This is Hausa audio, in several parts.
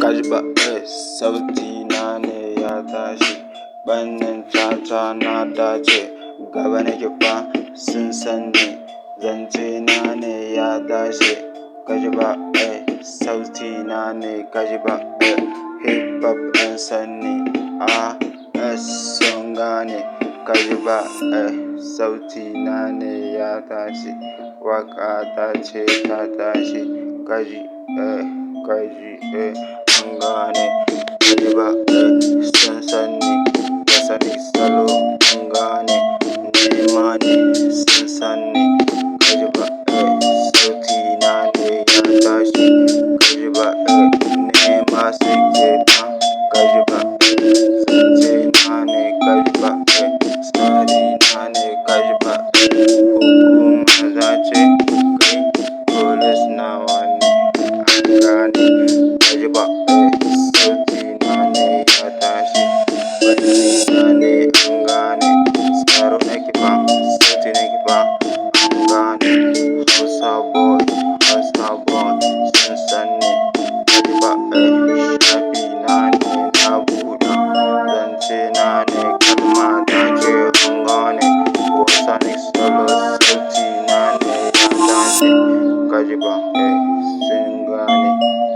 Kajba, sauti na ne ya tashi, ɓannin caca na dace, gaba nake fa sun sanni, zance na ne ya tashi. Kajba, sauti na ne kajba, hip hop ɗin sanni, sun gane. Kajba, sauti na ne ya tashi, waƙa ta ce ta tashi, kaji, sun gane. Kajba, sun sanni, da sani salo sun gane, nema ne sun sanni. Kajba, sauti na ne ya tashi, kajba, nema suke fa. Kajba, zance na ne kajba, tsari na ne kajba, hukuma zace kai police nawa ne an gane. Kajba, sauti na ne ya tashi, ɓanni na ne an gane. Tsaro nake fa, sauti nake fa an gane. Hausa boy sun sanni. Kajba, shafi na ne na buɗe, zance na ne kalma ta ce an gane. Sonic solo sauti na ne ya tashi. Kajba, sun gane.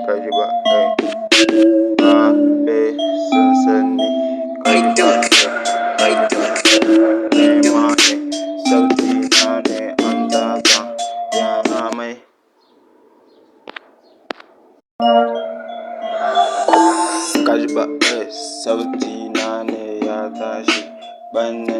Kajba, sun sanni. Kajba, nema ne sauti na ne an daga, yana mai. Kajba, sauti na ne ya tashi, ɓannin